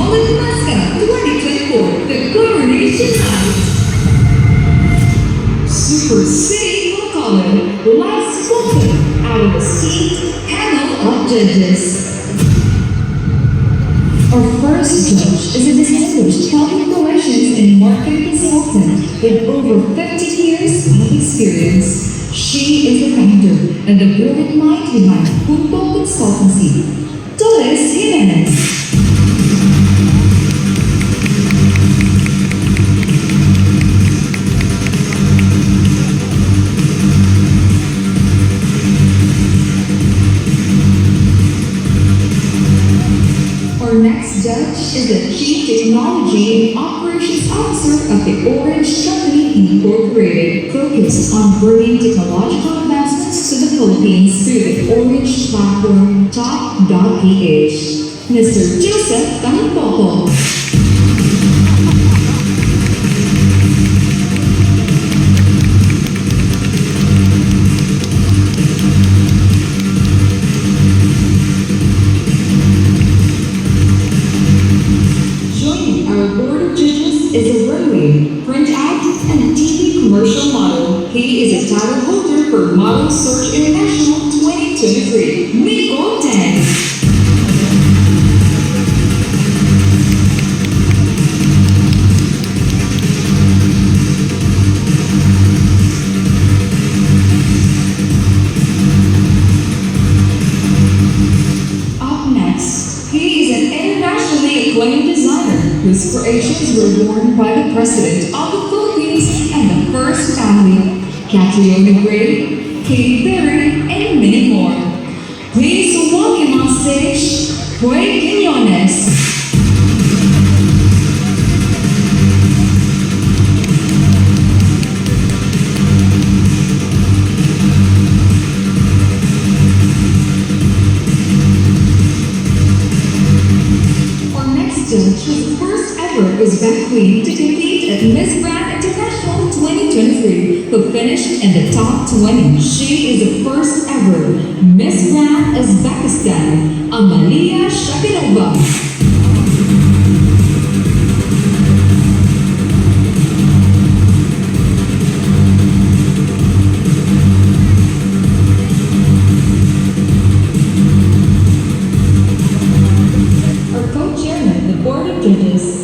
Bacolod, Masskara 2024, the Coronation Night. Super City Bacolod, let's welcome our esteemed panel of judges. Our first judge is a distinguished public relations and marketing consultant with over 50 years of experience. She is the founder and the brilliant mind behind Football Consultancy, Dolores Jimenez. Our next judge is the Chief Technology and Operations Officer of the Orange Company Incorporated, focused on bringing technological advancements to the Philippines through the Orange platform Top.ph, Mr. Joseph Tampoco. Is a runway, print ad, and TV commercial model. He is a title holder for Model Search International 2023. Miko Tang. Up next, he is an internationally acclaimed designer whose creations were worn by the President of the Philippines and the First Family, Catriona Gray, Kate Berry, and many more. Please welcome on stage, Puey Quiñones. Whose first ever Uzbek queen to compete at Miss Grand International 2023, who finished in the top 20. She is the first ever Miss Grand Uzbekistan, Amalia Shapirova.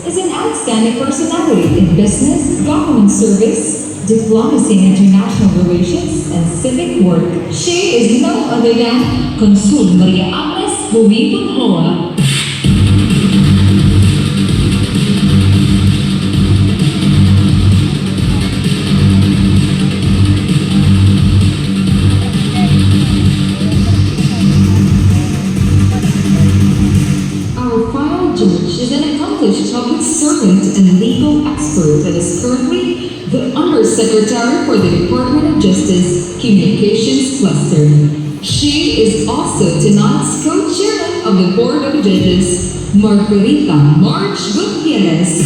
Is an outstanding personality in business, government service, diplomacy and international relations, and civic work. She is no other than Consul Maria Agnes Buwi-Bunhoa. Public servant and legal expert that is currently the Undersecretary for the Department of Justice Communications Cluster. She is also tonight's co-chairman of the Board of Judges, Margarita March Gutierrez.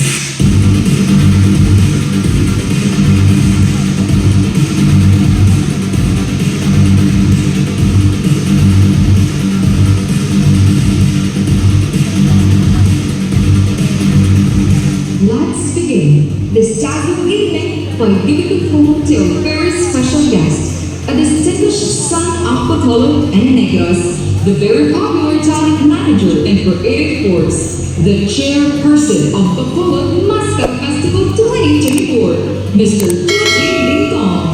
Let's begin this dazzling evening by giving the floor to a very special guest, a distinguished son of Bacolod and Negros, the very popular talent manager and creative force, the chairperson of Bacolod Masskara Festival 2024, Mr. Tuji Dingtong.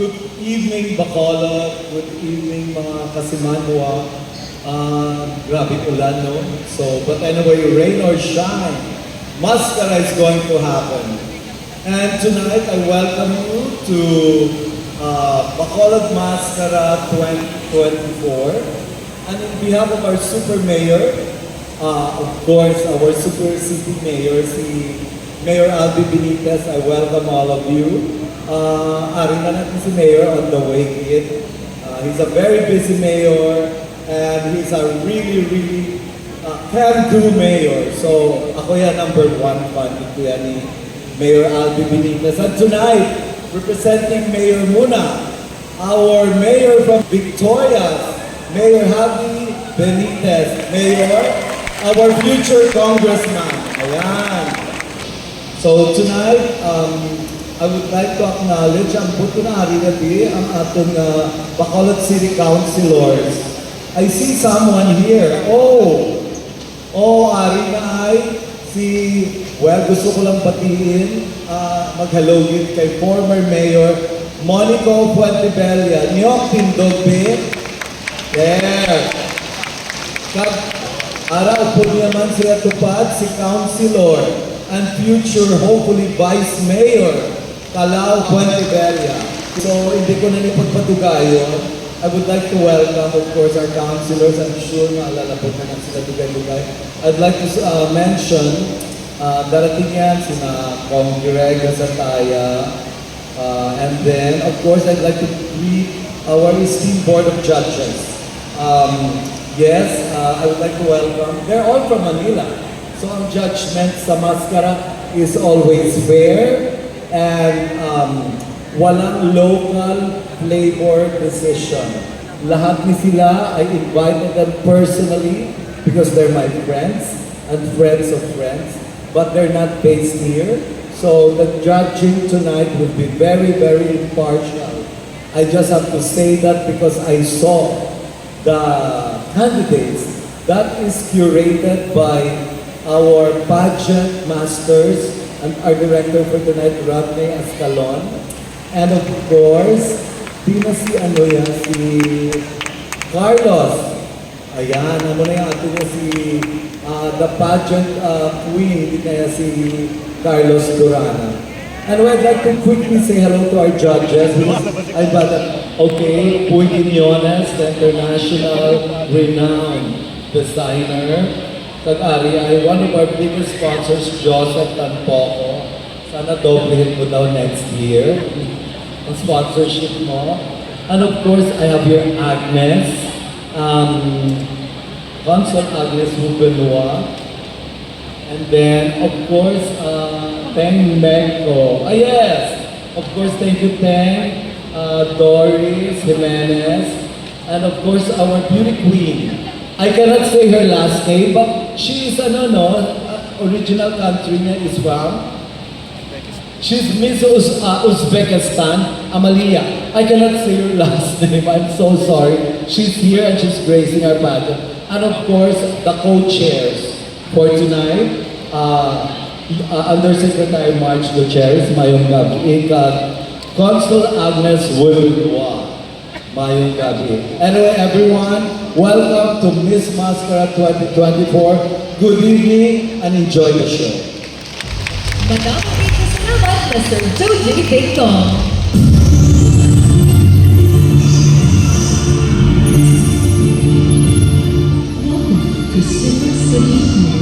Good evening, Bacolod. Good evening, mga kasimanwa. Grabe ulan, no? So, but anyway, rain or shine, Masskara is going to happen. And tonight, I welcome you to Bacolod Masskara 2024. And in behalf of our Super Mayor, of course, our Super City Mayor, si Mayor Albi Benitez, I welcome all of you. Aring na natin si Mayor on the way, kid. He's a very busy mayor and he's a really can-do mayor. So ako yan #1 fan ito yan ni Mayor Albi Benitez. And tonight, representing Mayor Muna, our mayor from Victoria, Mayor Javi Benitez, Mayor, our future congressman. Ayan. So tonight, I would like to acknowledge ang buto na hari gabi ang atong Bacolod City Councilors. I see someone here. Ari na ay gusto ko lang batiin, mag-hello gift kay former Mayor Monico Fuentebella. Nyok Tindogbe. There. Araw po naman siya tupad si Councilor and future, hopefully, Vice Mayor Calao Fuentebella. So, hindi ko na nipagpatugayon. I would like to welcome, of course, our councilors. I'm sure maalalapot na lang sila dugay-dugay. I'd like to mention, darating yan sina Kong Greg Sataya. And then, of course, I'd like to greet our esteemed Board of Judges. I would like to welcome, they're all from Manila. So, ang judgment sa Masskara is always fair and walang local flavor decision. Lahat ni sila, I invited them personally because they're my friends and friends of friends, but they're not based here. So the judging tonight will be very, very impartial. I just have to say that because I saw the candidates. That is curated by our pageant masters and our director for tonight, Rodney Escalon. And of course, di na si Carlos. Ayan, ano na yung atin na the pageant queen, di kaya si Carlos Durana. And I'd like to quickly say hello to our judges because I've got Puy Quiñones, the international renowned designer. Kag-ari ay one of our biggest sponsors, Joseph Tanpoco. Sana doblehin mo daw next year ang sponsorship mo. And of course, I have here Agnes, Consul Agnes Rubenoa. And then, of course, Teng Meko. Yes! Of course, thank you, Teng, Doris Jimenez, and of course, our beauty queen. I cannot say her last name, but she is, original country niya is from? She's Miss Uzbekistan, Amalia. I cannot say her last name, I'm so sorry. She's here and she's gracing our pageant. And of course, the co-chairs for tonight, Undersecretary March Gutierrez, Mayong Gabi, Consul Agnes Wilwa, Mayong Gabi. Anyway, everyone, welcome to Miss Masskara 2024. Good evening and enjoy the show. Madam, salamat, Mr. Joji Dayton. Welcome to Silver City.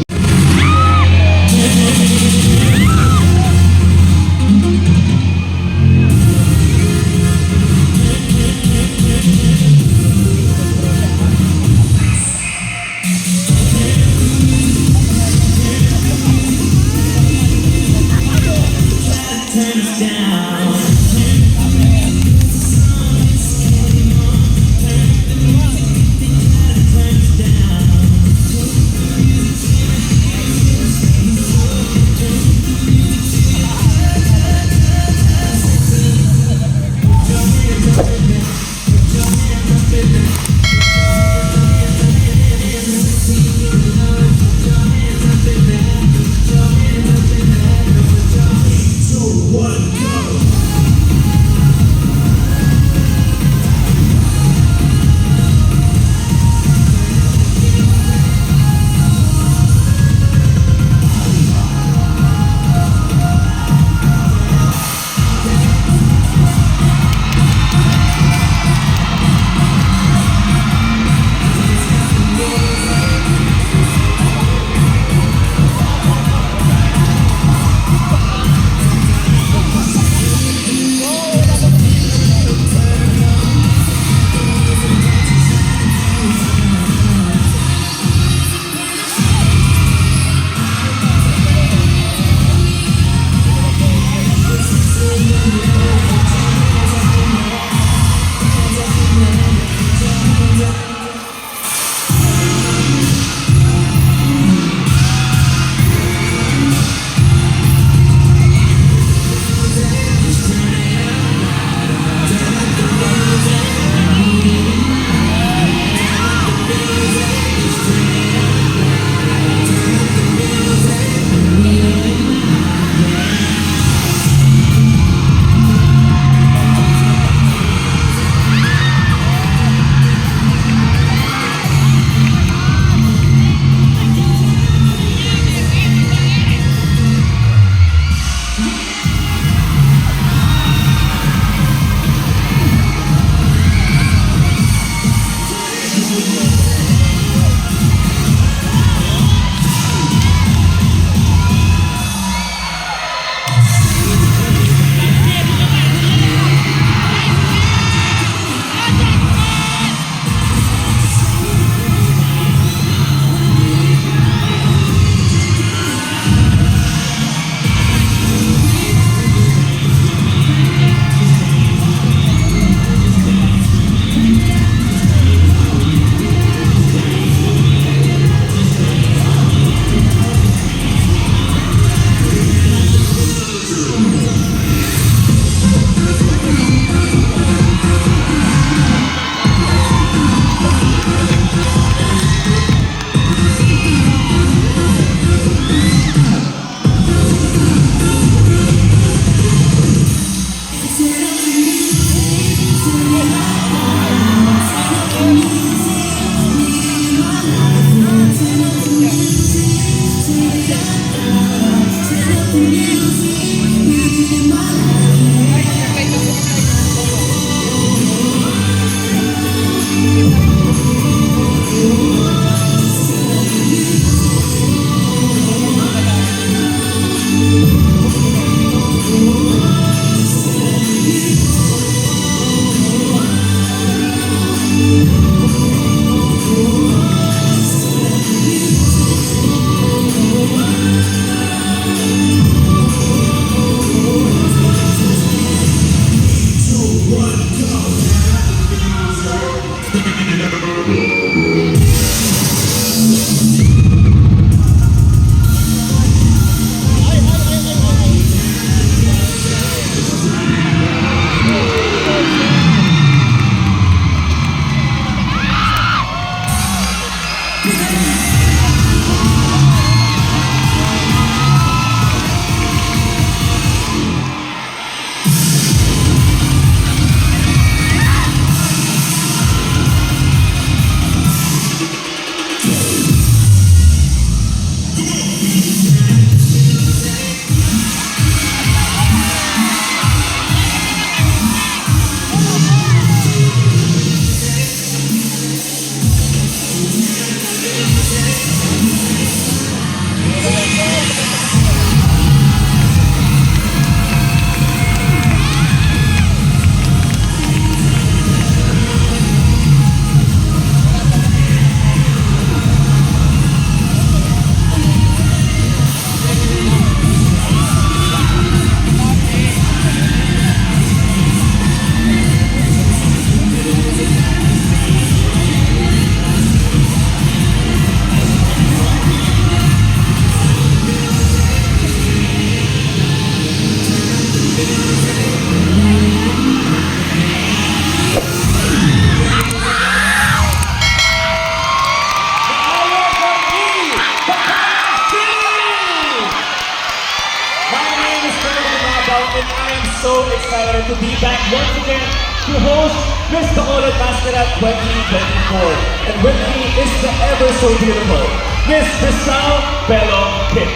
so excited to be back once again to host Miss Bacolod Masskara 2024. And with me is the ever so beautiful Miss Crystal Bello Pitt.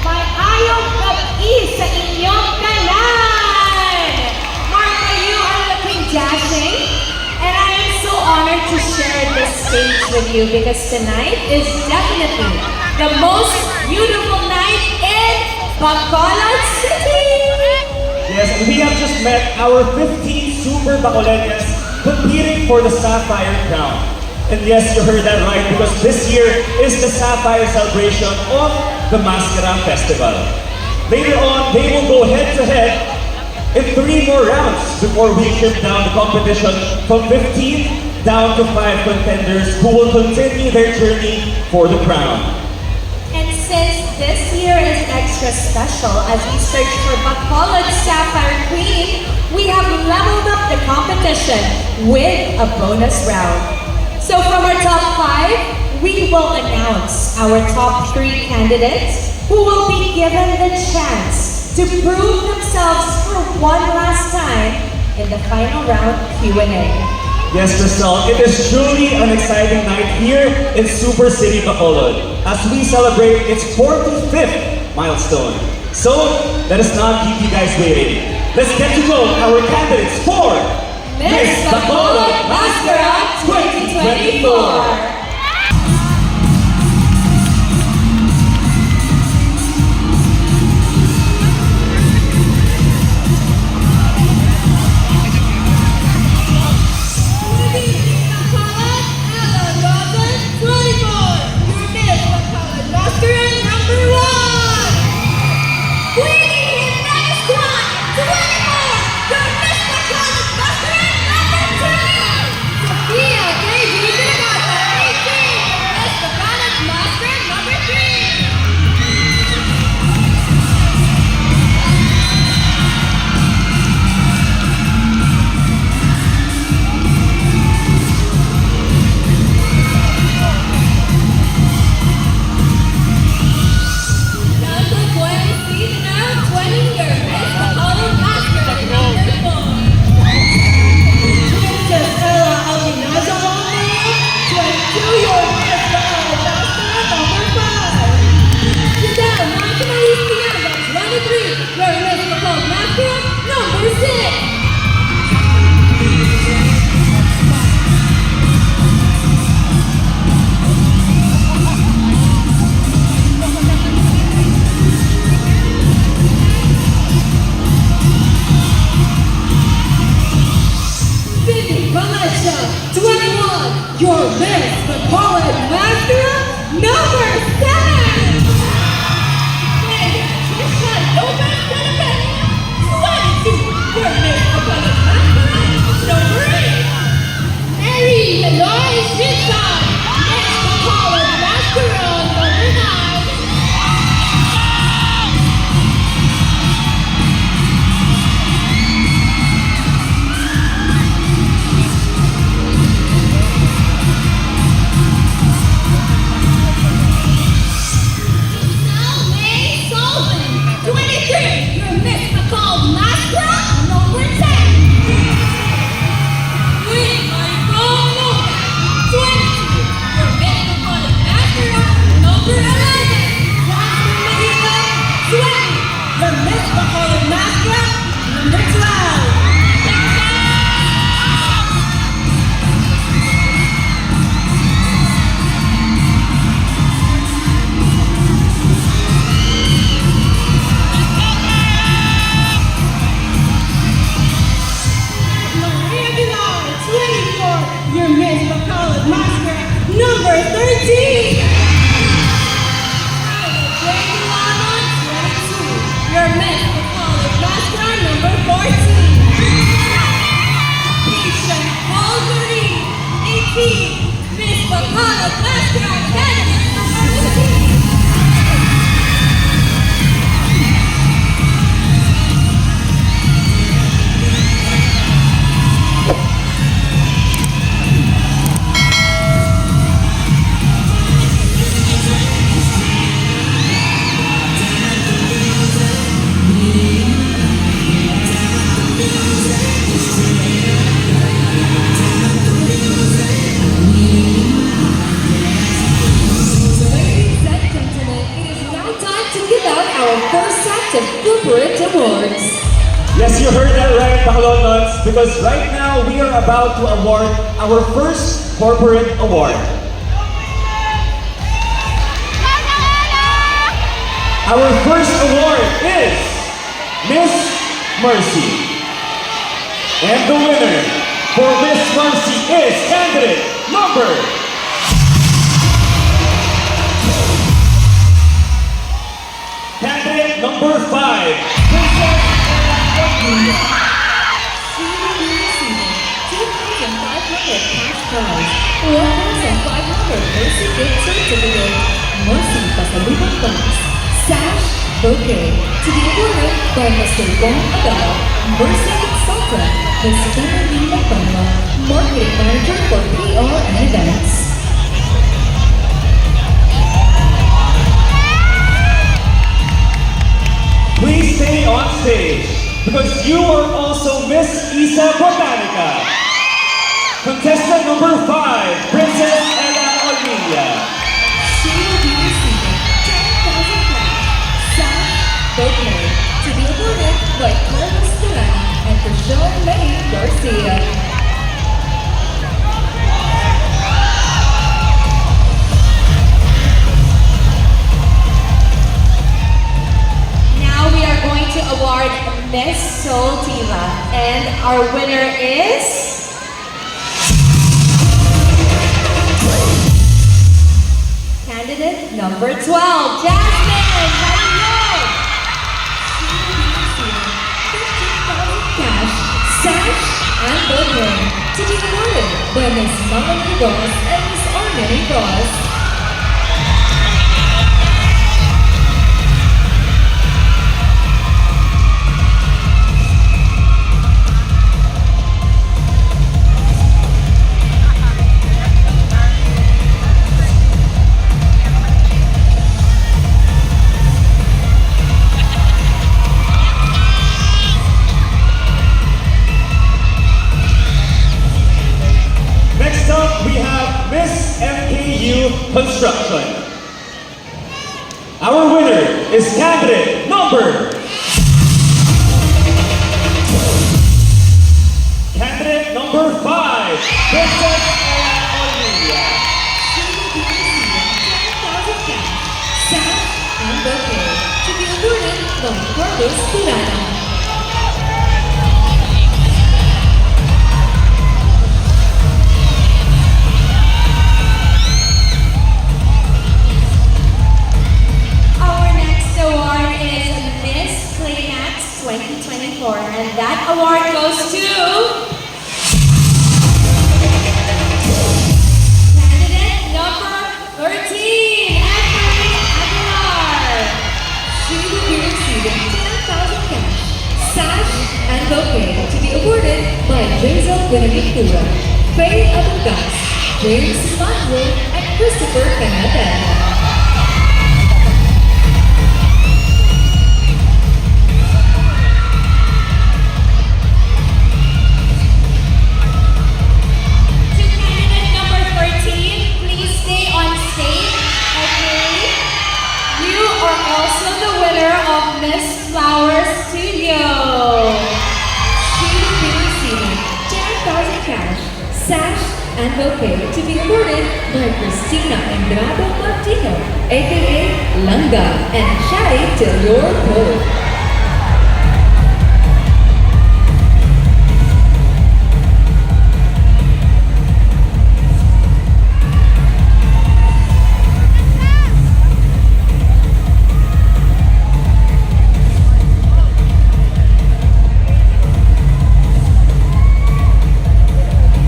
May ayaw gabi sa inyong kanan! Martha, you are looking dashing, and I am so honored to share this stage with you because tonight is definitely the most beautiful night in Bacolod City! Yes, and we have just met our 15 Super Bacolodians competing for the Sapphire Crown. And yes, you heard that right, because this year is the Sapphire celebration of the Masskara Festival. Later on, they will go head-to-head in 3 more rounds before we trim down the competition from 15 down to 5 contenders who will continue their journey for the crown. And since this year is extra special as we search for Bacolod Sapphire Queen, we have leveled up the competition with a bonus round. So from our top 5, we will announce our top 3 candidates who will be given the chance to prove themselves for one last time in the final round Q&A. Yes, Crystal, it is truly an exciting night here in Super City Bacolod as we celebrate its 45th milestone. So, let us not keep you guys waiting. Let's get to know our candidates for Miss Bacolod Masskara 2024! you heard that right, Bacolodons, because right now we are about to award our first corporate award. Our first award is Miss Mercy. And the winner for Miss Mercy is candidate number Candidate number 5, Princess Ella. She will be receiving 2,500 cash prize, 1,500 Mercy gift certificate, Mercy Pasalubong box, sash, bouquet, to be awarded by Mr. Bong Abel, Mercy Consultant, Ms. Kennedy Lacano, Marketing Manager for PR and Events. Please stay on stage because you are also Miss Isa Botanica. Contestant number 5, Princess Ella Olvilla. She will be receiving 10,000 cash, sash, bouquet, to be awarded by Carlos Duran and Christian May Garcia. Now we are going to award Miss Soul Diva, and our winner is candidate number 12, Jasmine. She will be receiving 15,000 cash, sash, and bouquet to be awarded by Miss Melanie Ross and Miss Armini Ross. Next up, we have Miss MKU Construction. Our winner is candidate number Candidate number 5, Princess Ella Olvilla. She will be receiving 10,000 cash, sash, and bouquet to be awarded by Carlos Duran. Our next award is Miss Climax 2024, and that award goes to candidate number 13, Emily Aguilar. She will be receiving 10,000 cash, sash, and bouquet to be awarded by Jason Buenaventura, Faye Abundas, James Manuel, and Christopher Canada. To candidate number 13, please stay on stage, okay? You are also the winner of Miss Flower Studio. She will be receiving 10,000 cash, sash, and bouquet to be awarded by Christina Andrado Martino, aka Langa, and Shari Till Your Cold.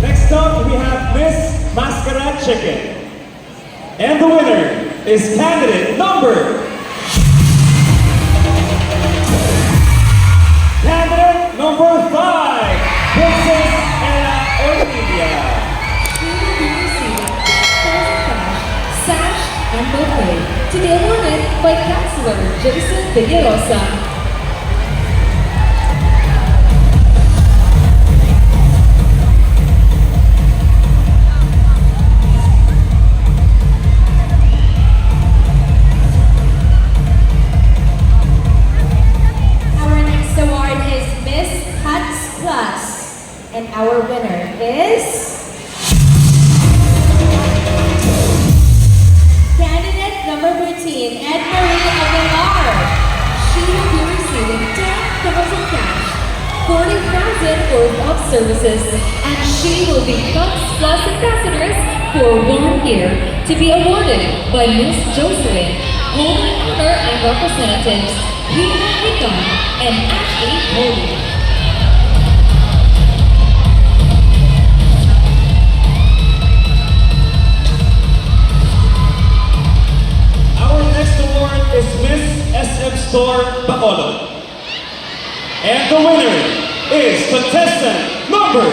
Next up, we have Miss Masskara Chicken. And the winner is candidate number Candidate number 5, Princess Ella Olvilla. She will be receiving 10,000 cash, sash, and bouquet to be awarded by Councilor Jason Villarosa. Our next award is Miss And our winner is... Candidate number 13, Ed Marie Aguilar. She will be receiving 10,000 cash, 40,000 worth of services, and she will be Cubs Plus Ambassadors for 1 year to be awarded by Miss Jocelyn, holding honor and representatives Hina Hickam and Ashley Holy. Our next award is Miss SM Store Bacolod. And the winner is contestant number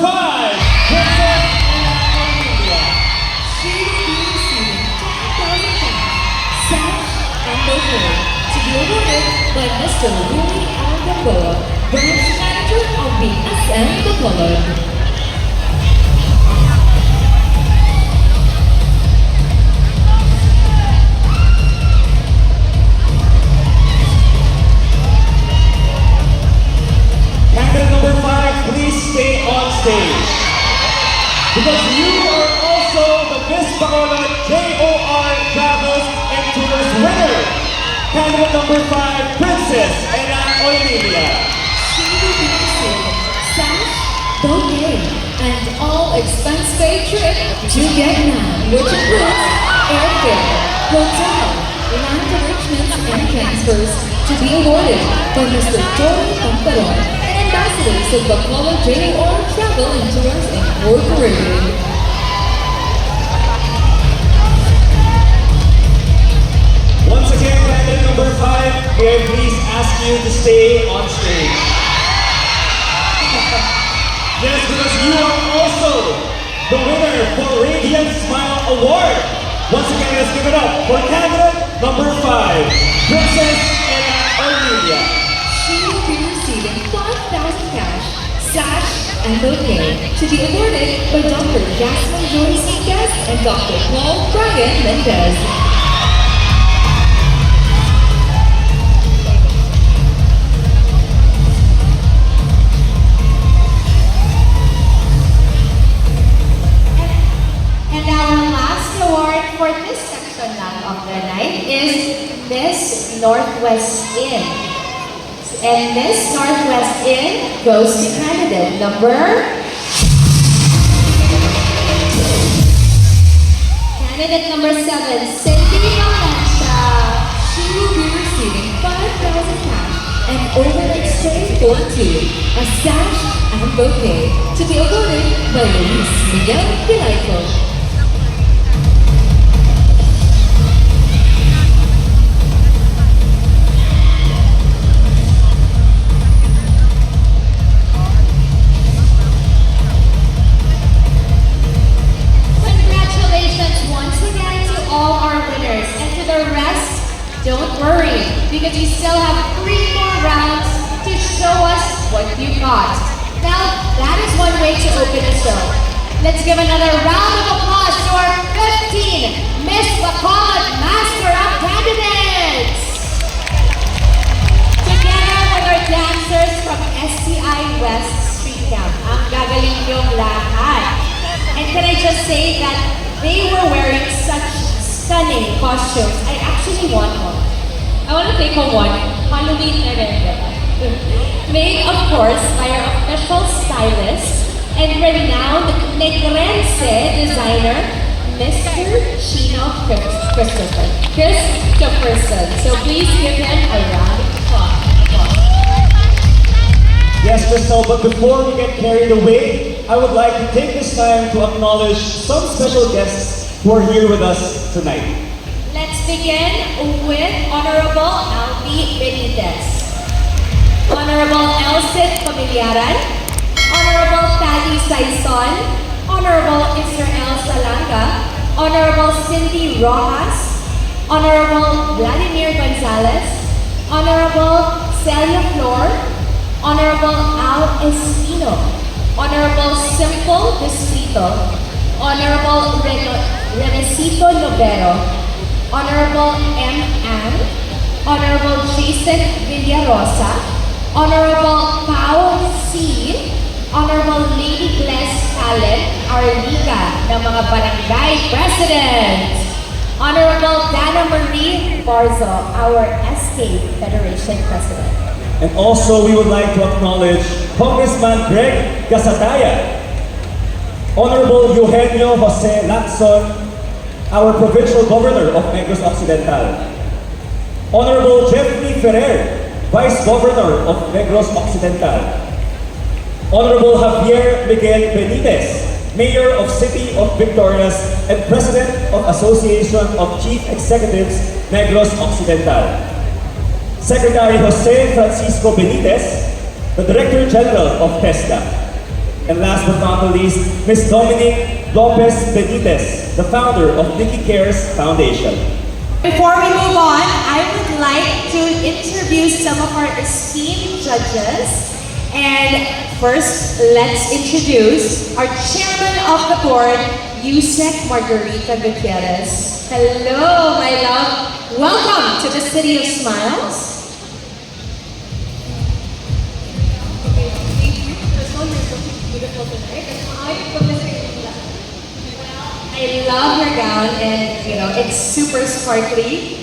5, Princess Emilia. She will be receiving 10,000 cash, sash, and bouquet to be awarded by Mr. Willie R. Gamboa, branch manager of the SM Bacolod. Candidate number 5, please stay on stage. Because you are also the Miss Bacolod JOR Travels and Tours winner. Candidate number 5, Princess Emilia. She will be receiving sash, bouquet, and all expense paid trip to Vietnam, which includes airfare, hotel, land arrangements, and transfers to be awarded by Mr. Joey Pamparon and ambassadors of Bacolod JOR Travel and Tours Incorporated. Once again, candidate number 5, may I please ask you to stay on stage. Yes, because you are also the winner for Radiant Smile Award. Once again, let's give it up for candidate number 5, Princess Emilia. She will be receiving 5,000 cash, sash, and bouquet to be awarded by Dr. Jasmine Joyce Mendez and Dr. Paul Brian Mendez. And our last award for this section lang of the night is Miss Northwest Inn. And Miss Northwest Inn goes to candidate number... Candidate number 7, Cindy Valencia. She will be receiving 5,000 cash and overnight stay for 2, a sash and bouquet to be awarded by Luis Miguel Pilaico. Congratulations once again to all our winners. And to the rest, don't worry, because you still have 3 more rounds to show us what you got. Now, that is one way to open the show. Let's give another round of applause to our 15 Miss Bacolod Masskara candidates! Together with our dancers from SCI West Street Camp. Ang gagaling yung lahat. And can I just say that they were wearing such stunning costumes. I actually want one. I want to take home one. Halloween na rin, diba? Made, of course, by our official stylist and renowned Negrense designer, Mr. Chino Christopherson. So please give him a round of applause. Yes, Crystal, but before we get carried away, I would like to take this time to acknowledge some special guests who are here with us tonight. Let's begin with Honorable Albi Benitez, Honorable Elsit Familiaran, Honorable Patty Saison, Honorable Israel Salanga, Honorable Cindy Rojas, Honorable Vladimir Gonzalez, Honorable Celia Flor, Honorable Al Espino, Honorable Simple Distrito, Honorable Renecito Novero, Honorable M. Ann, Honorable Jason Villarosa, Honorable Pao C, Honorable Lady Bless Talent, our Liga ng mga Barangay President, Honorable Dana Marie Barzo, our SK Federation President. And also, we would like to acknowledge Congressman Greg Gasataya, Honorable Eugenio Jose Lacson, our Provincial Governor of Negros Occidental, Honorable Jeffrey Ferrer, Vice Governor of Negros Occidental, Honorable Javier Miguel Benitez, Mayor of City of Victorias and President of Association of Chief Executives, Negros Occidental, Secretary Jose Francisco Benitez, the Director General of PESCA, and last but not the least, Ms. Dominique Lopez Benitez, the founder of Nikki Cares Foundation. Before we move on, I would like to introduce some of our esteemed judges. And first, let's introduce our chairman of the board, Yusek Margarita Gutierrez. Hello, my love. Welcome to the City of Smiles. I love your gown, and you know it's super sparkly,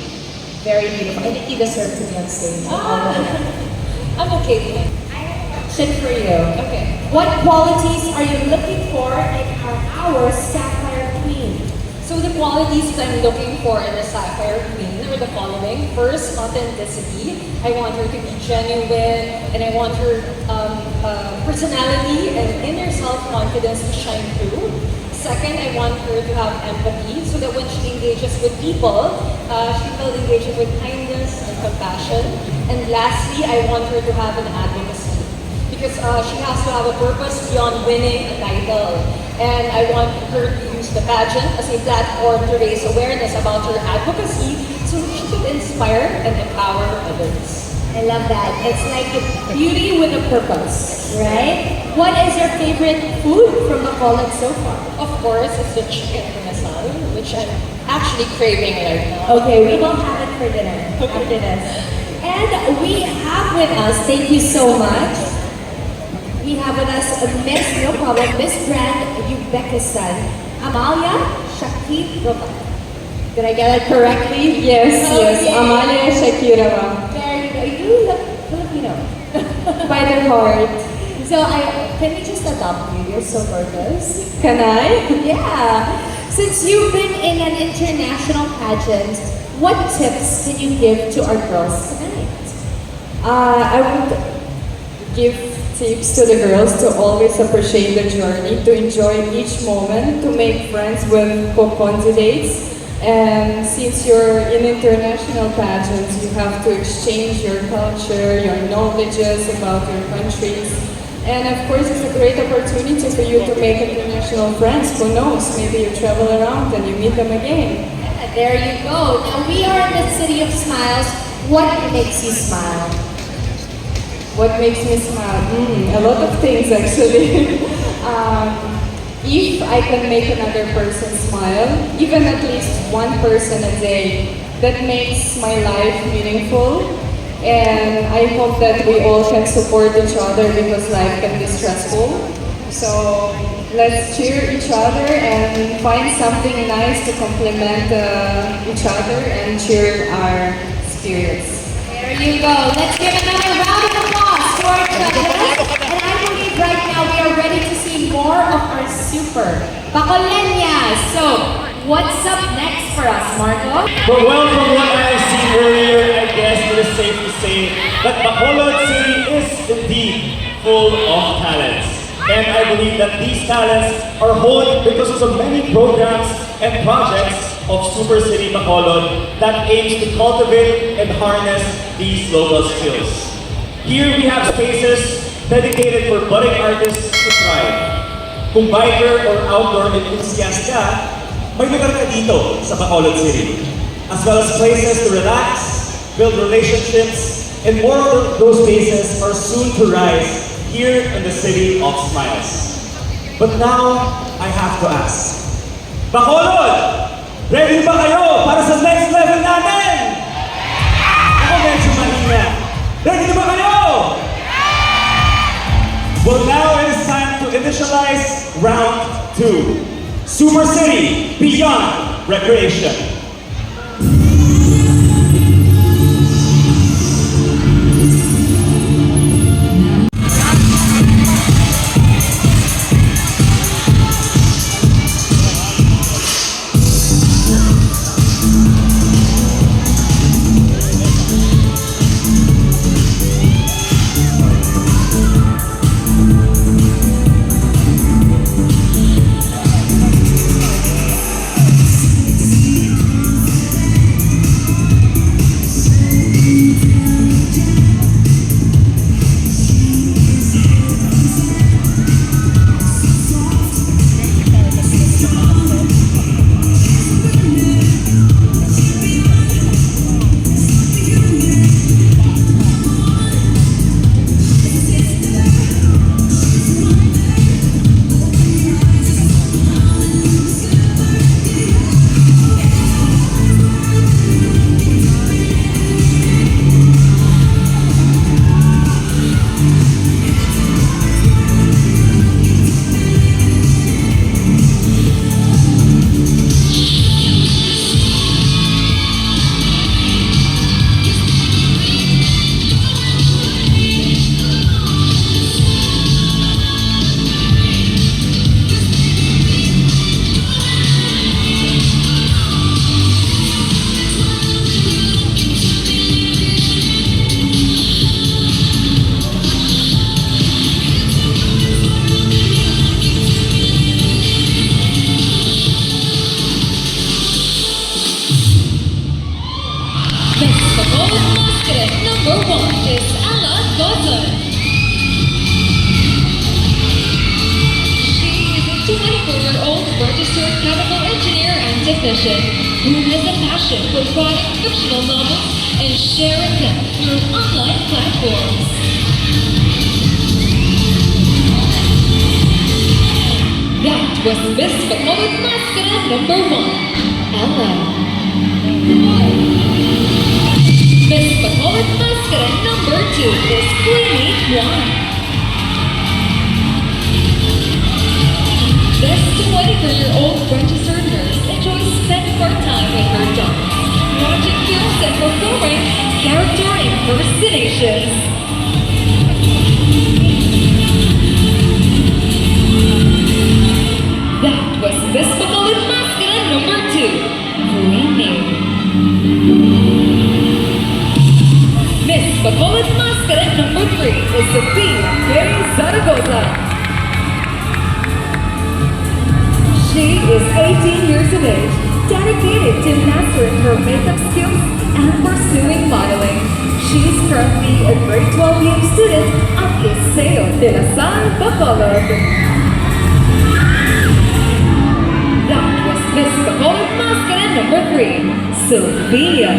very beautiful. I think you deserve to be on stage. I'm okay with it. I have a question for you. Okay. What qualities are you looking for in our Sapphire Queen? So the qualities that I'm looking for in a Sapphire Queen are the following. First, authenticity. I want her to be genuine, and I want her personality and inner self-confidence to shine through. Second, I want her to have empathy so that when she engages with people, she will engage with kindness and compassion. And lastly, I want her to have an advocacy because she has to have a purpose beyond winning a title. And I want her to use the pageant as a platform to raise awareness about her advocacy so she could inspire and empower others. I love that. It's like beauty with a purpose, right? What is your favorite food from Bacolod so far? Of course, it's the chicken pinasal, which I'm actually craving right now. Okay, we will have it for dinner after this. And we have with us, thank you so much. We have with us Miss, no problem, Miss Brand Uzbekistan, Amalia Shakirova. Did I get it correctly? Yes, yes. Okay. Amalia Shakirova. There you go. You look Filipino. By the heart. So can we just adopt you? You're so gorgeous. Can I? Yeah. Since you've been in an international pageant, what tips can you give to our girls tonight? I would give tips to the girls to always appreciate the journey, to enjoy each moment, to make friends with co-candidates. And since you're in international pageants, you have to exchange your culture, your knowledges about your countries. And of course, it's a great opportunity for you to make international friends. Who knows, maybe you travel around and you meet them again. Yeah, there you go. Now we are in the City of Smiles. What makes you smile? What makes me smile? A lot of things actually. If I can make another person smile, even at least one person a day, that makes my life meaningful. And I hope that we all can support each other because life can be stressful. So let's cheer each other and find something nice to complement each other and cheer our spirits. There you go. Let's give another round of applause to our judges. And I believe right now we are ready to see more of our super Bacoleñas. So, what's up next for us, Marco? Well, from what I've seen earlier, I guess it is safe to say that Bacolod City is indeed full of talents. And I believe that these talents are honed because of the many programs and projects of Super City Bacolod that aims to cultivate and harness these local skills. Here we have spaces dedicated for budding artists to thrive. Kung biker or outdoor enthusiast ka, may lugar ka dito sa Bacolod City. As well as places to relax, build relationships, and more of those spaces are soon to rise here in the City of Smiles. But now, I have to ask, Bacolod, ready ba kayo para sa next level natin? Ako 2, Super City Beyond Recreation. Technician who has a passion for writing fictional novels and sharing them through online platforms. That was Miss Bacolod Masskara number 1, Ella. Miss Bacolod Masskara number 2 is Queenie Juan. This 24-year-old registered nurse enjoys spending more time with her dogs, watching films and performing character impersonations. That was Miss Bacolod Masskara number 2, Queenie. Miss Bacolod Masskara number 3 is Sophia Mary Zaragoza. She is 18 years of age, dedicated to mastering her makeup skills and pursuing modeling. She is currently a grade 12 year student at Liceo de la Salle, Bacolod. That was Miss Bacolod Masskara number 3, Sophia.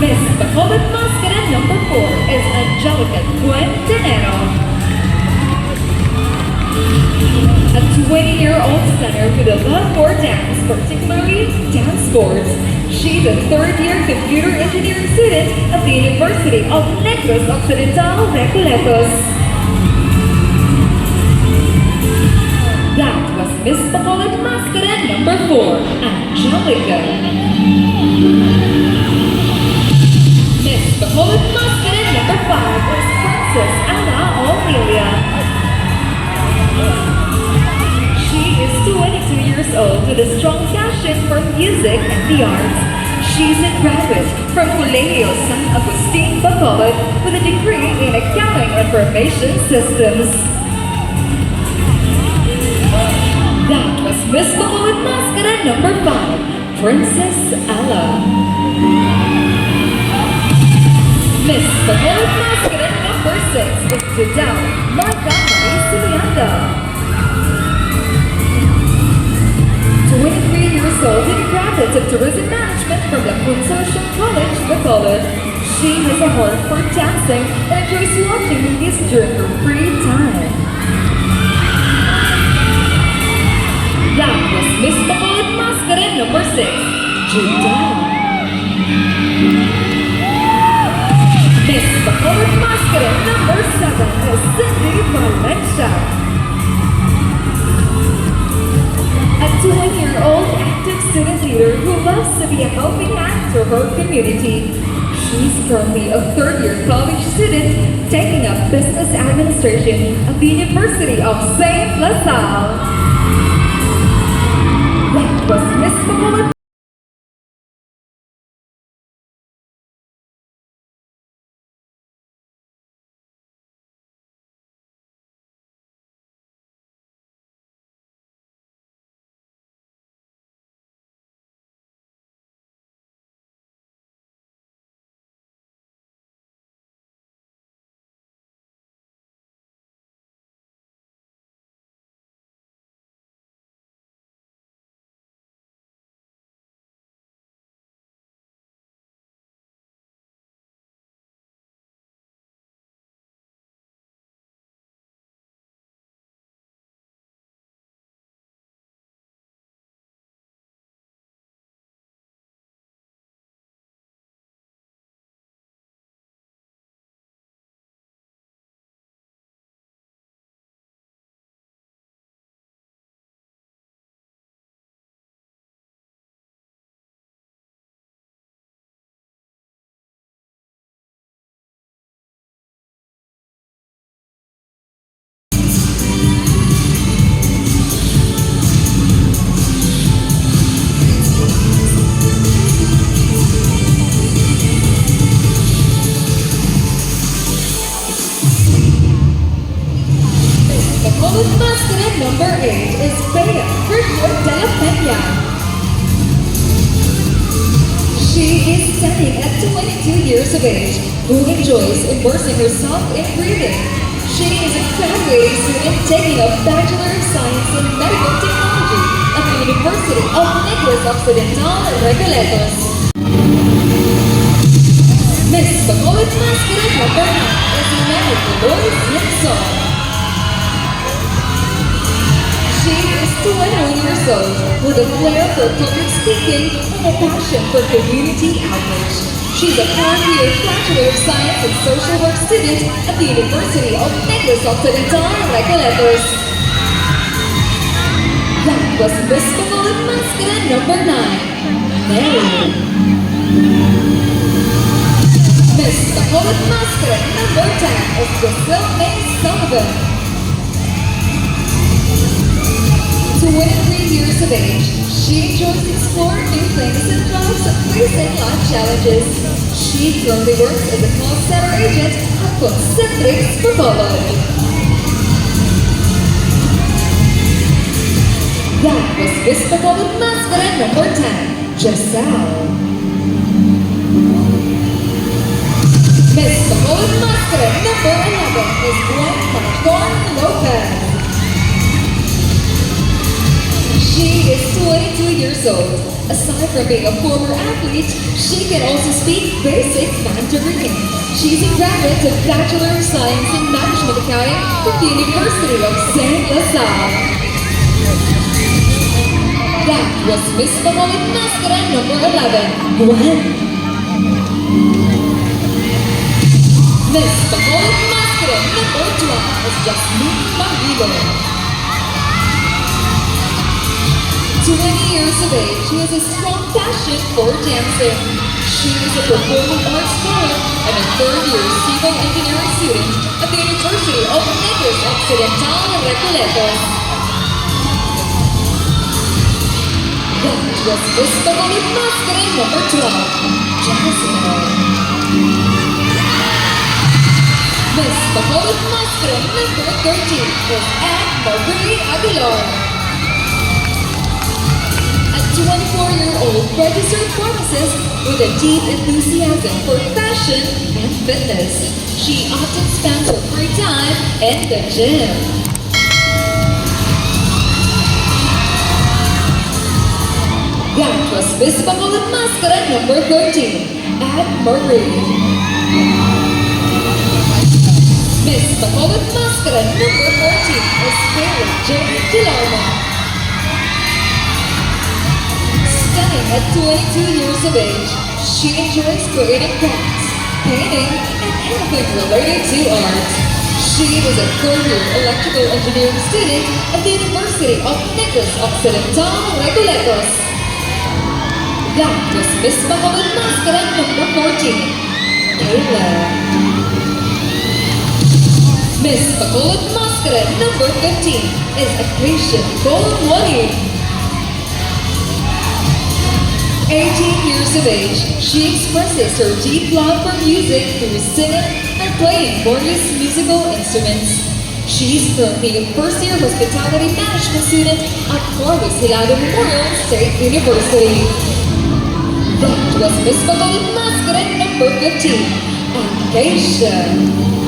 Miss Bacolod Masskara number 4 is Angelica Quintanero. A 20-year-old center with a love for dance, particularly dance sports. She's a third-year computer engineering student at the University of Negros Occidental, Recoletos. That was Miss Bacolod Masskara number 4, Angelica. Miss Bacolod Masskara number 5 is Princess Ana Omelia. She is 22 years old with a strong passion for music and the arts. She's a graduate from Colegio San Agustin, Bacolod with a degree in Accounting and Information Systems. That was Miss Bacolod Masskara number 5, Princess Ella. Miss Bacolod Masskara number 6 is Judao Martha Marie Silianda. 23 years old and a graduate of tourism management from the Consortium College, Bacolod. She has a heart for dancing and enjoys watching movies during her free time. That was Miss Bacolod Masskara number 6, Judao. Miss Bacolod Masskara number 7 is Cindy Valencia. her community. She's currently a third-year college student taking up business administration at the University of St. LaSalle. That was Miss Bacolod. Bacolod Masskara number 8 is Bea Virgil de la Peña. She is standing at 22 years of age, who enjoys immersing herself in reading. She is a graduating student taking a Bachelor of Science in Medical Technology at the University of Negros Occidental, Recoletos. Miss Bacolod Masskara number 9 is Mary Dolores Yinson. She is 21 years old with a flair for public speaking and a passion for community outreach. She's a fourth-year Bachelor of Science and Social Work student at the University of Negros Occidental, Recoletos. That was Miss Bacolod Masskara number 9, Mary. Miss Bacolod Masskara number 10 is Brazil May Sullivan. 23 years of age, she enjoys exploring new things and thrives at facing life challenges. She currently works as a call center agent at Concentrix Bacolod. That was Miss Bacolod Masskara number 10, Giselle. Miss Bacolod Masskara number 11 is Gwen Marcon Lopez. She is 22 years old. Aside from being a former athlete, she can also speak basic Mandarin. She's a graduate of Bachelor of Science in Management Accounting from the University of St. LaSalle. That was Miss Bacolod Masskara number 11, Gwen. Miss Bacolod Masskara number 12 is Jasmine Mangilo. 20 years of age, she has a strong passion for dancing. She is a performing arts scholar and a third-year civil engineering student at the University of Negros Occidental, Recoletos. That was Miss Bacolod Masskara number 12, Jasmine. Miss Bacolod Masskara number 13 is Anne-Marie Aguilar. 24-year-old registered pharmacist with a deep enthusiasm for fashion and fitness. She often spends her free time in the gym. That was Miss Bacolod Masskara number 13, Anne-Marie. Miss Bacolod Masskara number 14 is Mary Jane Delarma. Stunning at 22 years of age, she enjoys creating crafts, painting, and anything related to art. She was a third-year electrical engineering student at the University of Negros Occidental, Recoletos. That was Miss Bacolod Masskara number 14, Kayla. Miss Bacolod Masskara number 15 is Acacia Golwani. 18 years of age, she expresses her deep love for music through singing and playing various musical instruments. She is currently a first-year hospitality management student at Corvus Hilado Memorial State University. That was Miss Bacolod Masskara number 15, Acacia.